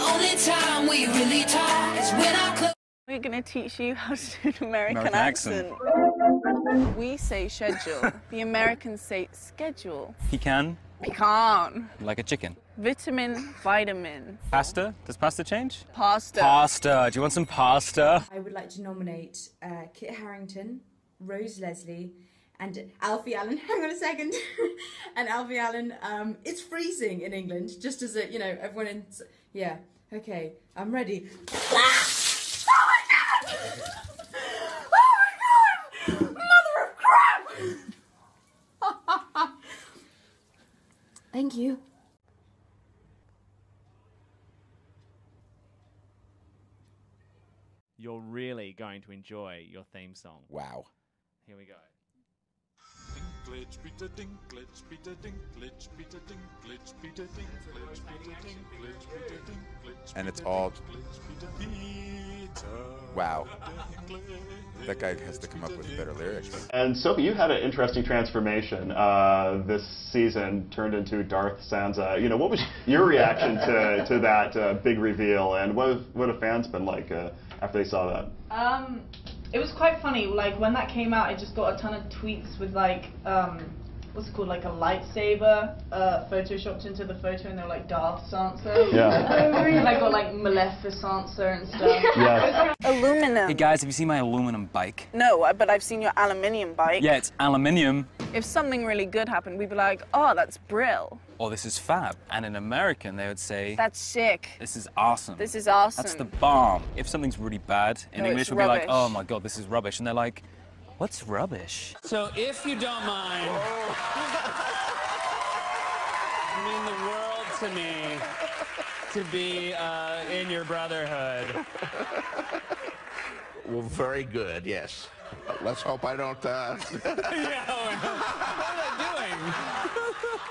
only time we really talk is when I close. We're going to teach you how to do an American accent. We say schedule. The Americans say schedule. Pecan. Pecan. Like a chicken. Vitamin, vitamin. Pasta? Does pasta change? Pasta. Pasta. Do you want some pasta? I would like to nominate Kit Harington, Rose Leslie, and Alfie Allen. Hang on a second. And Alfie Allen. It's freezing in England, just as a, you know, everyone in. Yeah. Okay. I'm ready. Oh my God! Mother of crap! Thank you. You're really going to enjoy your theme song. Wow. Here we go. Dinklage, Peter Dinklage, Peter Dinklage, Peter Dinklage, Peter Dinklage, Peter Dinklage, Peter Dinklage. And it's all... Wow. That guy has to come up with better lyrics. And Sophie, you had an interesting transformation this season, turned into Darth Sansa. You know, what was your reaction to that big reveal, and what have fans been like after they saw that? It was quite funny. Like when that came out, I just got a ton of tweets with like, what's it called, like a lightsaber photoshopped into the photo, and they were like Darth Sansa. Yeah. And I got like Maleficent Sansa and stuff. Yeah. Aluminum. Hey guys, have you seen my aluminum bike? No, but I've seen your aluminium bike. Yeah, it's aluminium. If something really good happened, we'd be like, oh, that's brill. Or this is fab. And in American, they would say... That's sick. This is awesome. This is awesome. That's the bomb. If something's really bad, in English, we'd be like, oh my God, this is rubbish. And they're like, what's rubbish? So if you don't mind, it mean the world to me to be in your brotherhood. Well, very good, yes. Let's hope I don't, Yeah, what am I doing?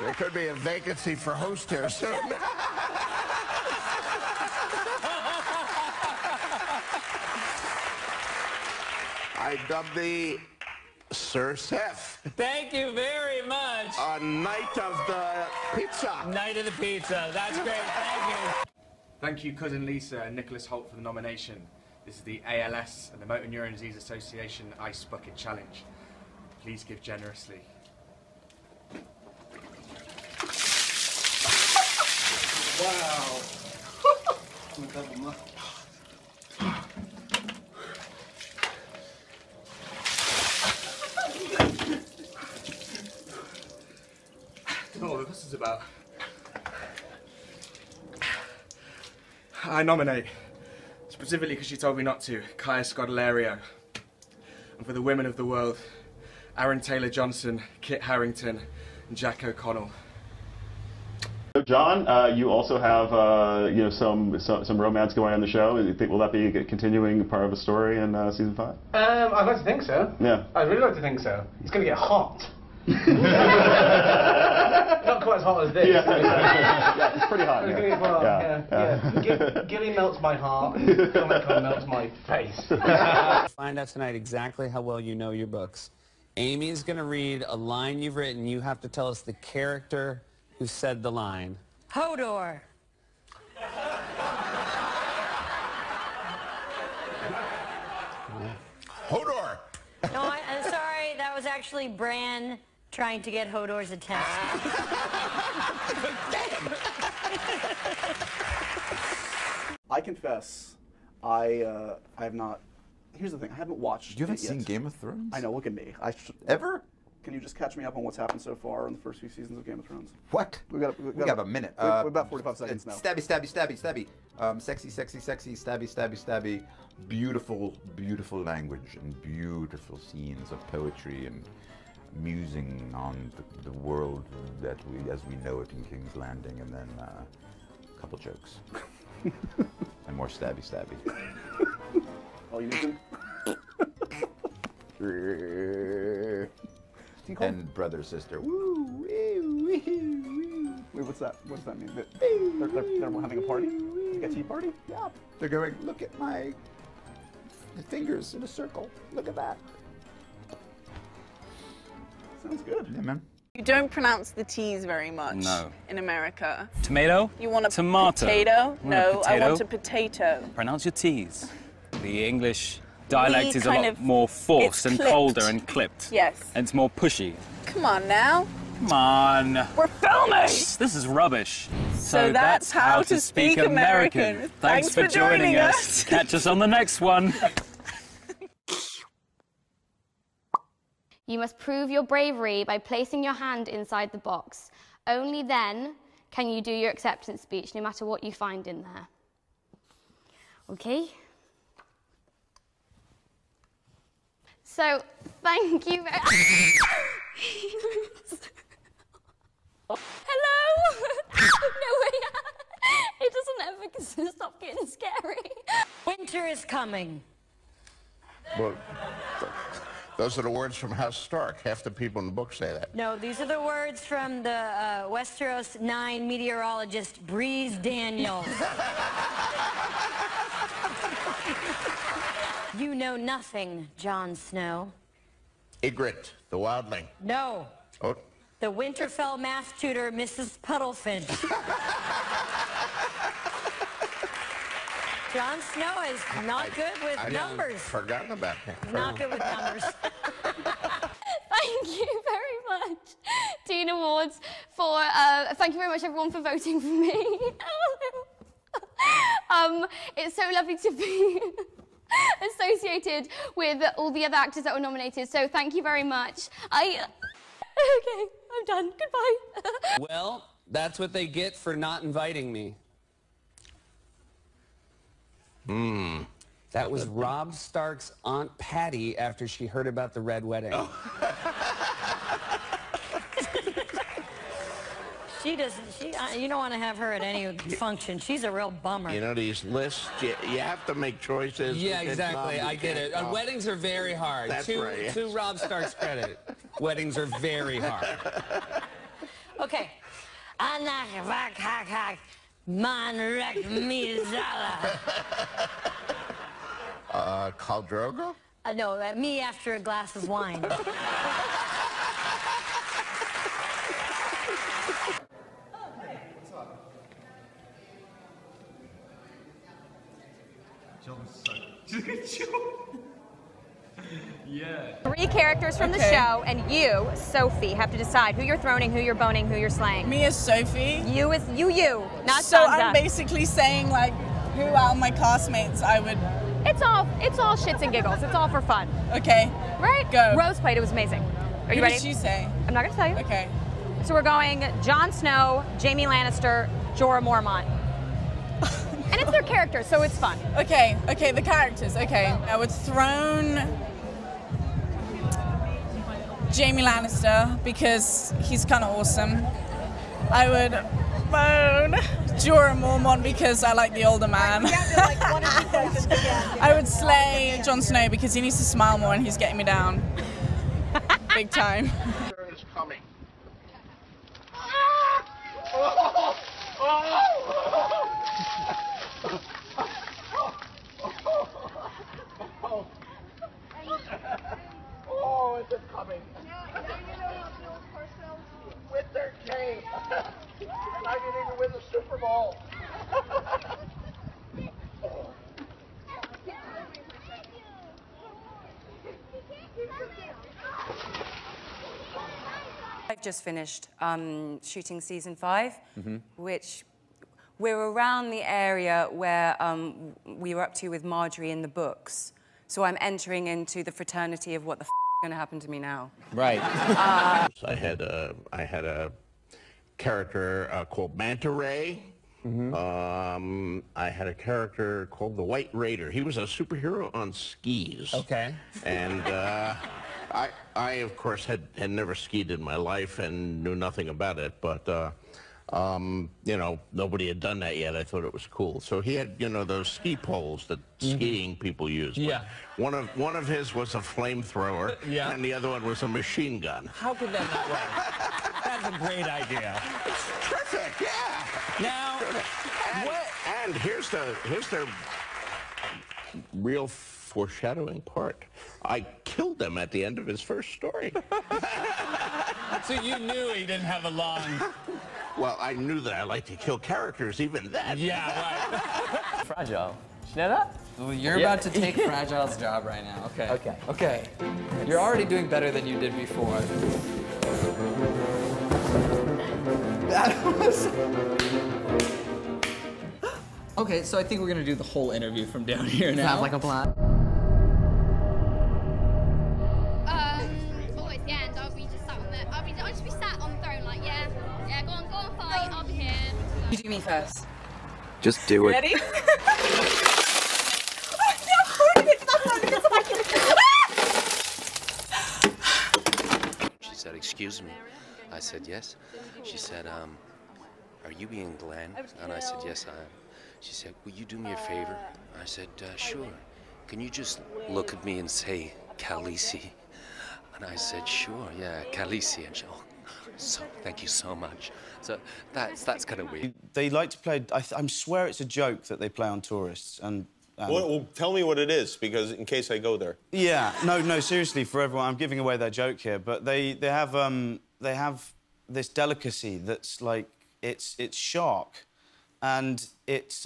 There could be a vacancy for host here soon. I dubbed the Sir Seth. Thank you very much. Night of the Pizza. Night of the Pizza. That's great. Thank you. Thank you, Cousin Lisa and Nicholas Holt, for the nomination. This is the ALS and the Motor Neurone Disease Association Ice Bucket Challenge. Please give generously. Wow. I don't know what this is about. I nominate, specifically because she told me not to, Kaya Scodelario. And for the women of the world, Aaron Taylor-Johnson, Kit Harington, and Jack O'Connell. John, you also have you know, some romance going on in the show. You think, will that be a continuing part of the story in season 5? I'd like to think so. Yeah. I'd really like to think so. It's going to get hot. Not quite as hot as this. Yeah, it's pretty hot. Gilly melts my heart, and Comic-Con melts my face. Find out tonight exactly how well you know your books. Amy's going to read a line you've written. You have to tell us the character who said the line. Hodor. Hodor! No, I'm sorry. That was actually Bran trying to get Hodor's attention. I confess, I have not. Here's the thing: I haven't watched. You haven't seen Game of Thrones? I know. Look at me. Ever? Can you just catch me up on what's happened so far in the first few seasons of Game of Thrones? What? We got a minute. We're about 45 seconds now. Stabby, stabby, stabby, stabby. Sexy, sexy, sexy, stabby, stabby, stabby. Beautiful, beautiful language and beautiful scenes of poetry and musing on the world that as we know it in King's Landing, and then a couple jokes. And more stabby, stabby. Oh, you need And brother, sister. Woo, woo, woo, woo. Wait, what's that? What does that mean? They're having a party? Like a tea party? Yeah. They're going, look at my fingers in a circle. Look at that. Sounds good. Yeah, man. You don't pronounce the T's very much No. in America. Tomato? You want a Tomato. potato? You want a No, I potato? want a potato. Pronounce your T's. The English dialect is a kind lot of- more forced and clipped. colder and clipped. Yes. And it's more pushy. Come on now. Come on. We're filming! This is rubbish. So that's how to speak American. Thanks for joining us. Catch us on the next one. You must prove your bravery by placing your hand inside the box. Only then can you do your acceptance speech, no matter what you find in there. Okay? So, thank you very Hello? No way. It doesn't ever stop getting scary. Winter is coming. Well, those are the words from House Stark. Half the people in the book say that. No, these are the words from the Westeros 9 meteorologist, Breeze Daniels. You know nothing, Jon Snow. Ygritte, the wildling. No. Oh. The Winterfell math tutor, Mrs. Puddlefinch. Jon Snow is not good with numbers. Forgotten about that. Not good with numbers. Thank you very much, Teen Awards, for thank you very much everyone for voting for me. It's so lovely to be associated with all the other actors that were nominated, so thank you very much. Okay, I'm done. Goodbye. Well, that's what they get for not inviting me. That was Robb Stark's Aunt Patty after she heard about the Red Wedding. Oh. She doesn't, you don't want to have her at any function. She's a real bummer. You know, these lists, you have to make choices. Yeah, exactly. I get it. Weddings are very hard. That's right. To Robb Stark's credit, weddings are very hard. Okay. Man wreck me Zala. Khal Drogo? No, me after a glass of wine. Yeah. 3 characters from the show, and you, Sophie, have to decide who you're throning, who you're boning, who you're slaying. Me as Sophie? You as you, not So Sansa. I'm basically saying, like, who out of my castmates I would... It's all shits and giggles. It's all for fun. Okay. Right? Go. Rose played. It was amazing. Are you Who ready? did she say? I'm not going to tell you. Okay. So we're going Jon Snow, Jaime Lannister, Jorah Mormont. And it's their characters, so it's fun. Okay, the characters, okay. I would throne Jaime Lannister because he's kind of awesome. I would bone Jorah Mormont because I like the older man. I would slay Jon Snow because he needs to smile more and he's getting me down. Big time. It's coming. Oh, is it coming? With their game. And I didn't even win the Super Bowl. I've just finished shooting season 5, which we're around the area where we were up to with Marjorie in the books. So I'm entering into the fraternity of what the f is going to happen to me now. Right. I had a character called Manta Ray. I had a character called the White Raider. He was a superhero on skis. Okay. And I of course, had never skied in my life and knew nothing about it, but, you know, nobody had done that yet. I thought it was cool. So he had, you know, those ski poles that skiing people use. Yeah. One of his was a flamethrower, and the other one was a machine gun. How could that not work? That's a great idea. It's terrific, yeah. Now, and here's the real foreshadowing part. I killed him at the end of his first story. So you knew he didn't have a long... Well, I knew that I like to kill characters, even then. Yeah, right. Fragile. You know that? Well, you're about to take Fragile's job right now. Okay. Okay. Okay. You're already doing better than you did before. That was... Okay, so I think we're gonna do the whole interview from down here now. Sounds like a plan. Towards the end, I'll just be sat on the throne, like, yeah, go on, fight, I'll be here. You do me first. Just do it. Ready? She said, excuse me. I said, yes. She said, are you being Glenn? And I said, yes, I am. She said, will you do me a favor? I said, sure. Can you just look at me and say, Khaleesi? And I said, sure, yeah, Khaleesi. And she, oh, so, thank you so much. So that's kind of weird. They like to play, I swear it's a joke that they play on tourists. And well, tell me what it is, because in case I go there. Yeah, no, seriously, for everyone, I'm giving away their joke here, but they have this delicacy that's like, it's shark, and it's,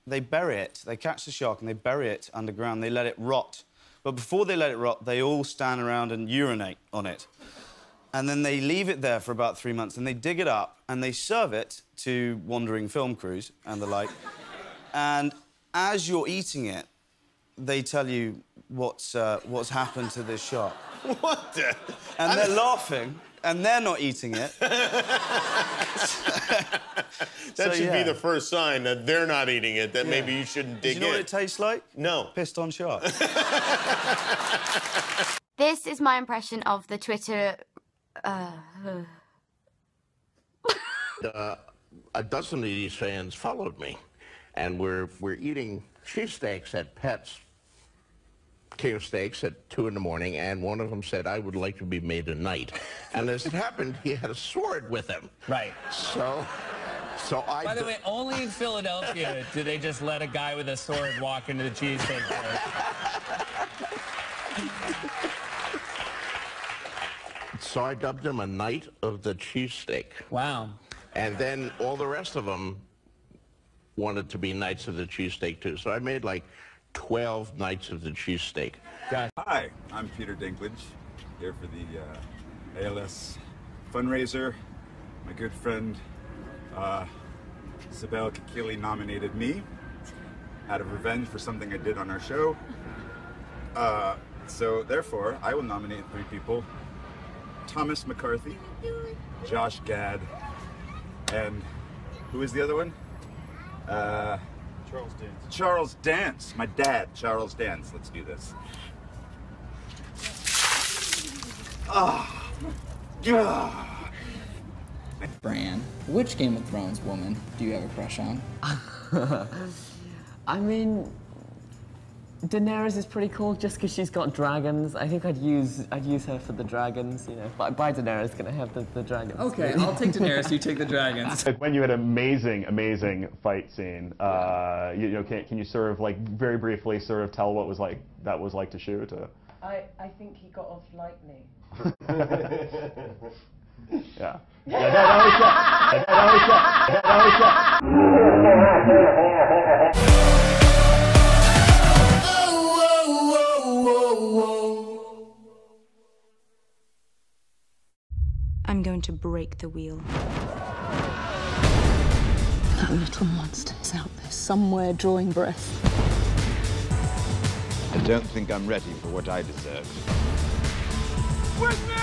they bury it. They catch the shark and they bury it underground. They let it rot. But before they let it rot, they all stand around and urinate on it. And then they leave it there for about 3 months, and they dig it up, and they serve it to wandering film crews and the like. And as you're eating it, they tell you what's happened to this shark. What the? And they're laughing, and they're not eating it. That should be the first sign that they're not eating it, that maybe you shouldn't dig in. Do you know what it tastes like? No. Pissed on shark. This is my impression of the Twitter... A dozen of these fans followed me, and we're eating cheesesteaks at Pet's King of Steaks at 2 in the morning, and one of them said, I would like to be made a knight. And as it happened, he had a sword with him. Right. So I... By the way, only in Philadelphia do they just let a guy with a sword walk into the cheesesteak place. So I dubbed him a Knight of the Cheesesteak. Wow. And then all the rest of them wanted to be Knights of the Cheesesteak, too. So I made, like, 12 Knights of the Cheesesteak. Hi, I'm Peter Dinklage, here for the ALS fundraiser. My good friend Sibel Kikili nominated me out of revenge for something I did on our show. So therefore, I will nominate 3 people. Thomas McCarthy, Josh Gad, and who is the other one? Charles Dance. Charles Dance, my dad, Charles Dance. Let's do this. Bran, which Game of Thrones woman do you have a crush on? I mean, Daenerys is pretty cool just because she's got dragons. I think I'd use her for the dragons, you know. But by Daenerys, gonna have the dragons. Okay, I'll take Daenerys. You take the dragons. When you had an amazing fight scene, you know, can you sort of like very briefly sort of tell what that was like to shoot? I think he got off lightly. Yeah. I'm going to break the wheel. That little monster is out there somewhere drawing breath. I don't think I'm ready for what I deserve. With me!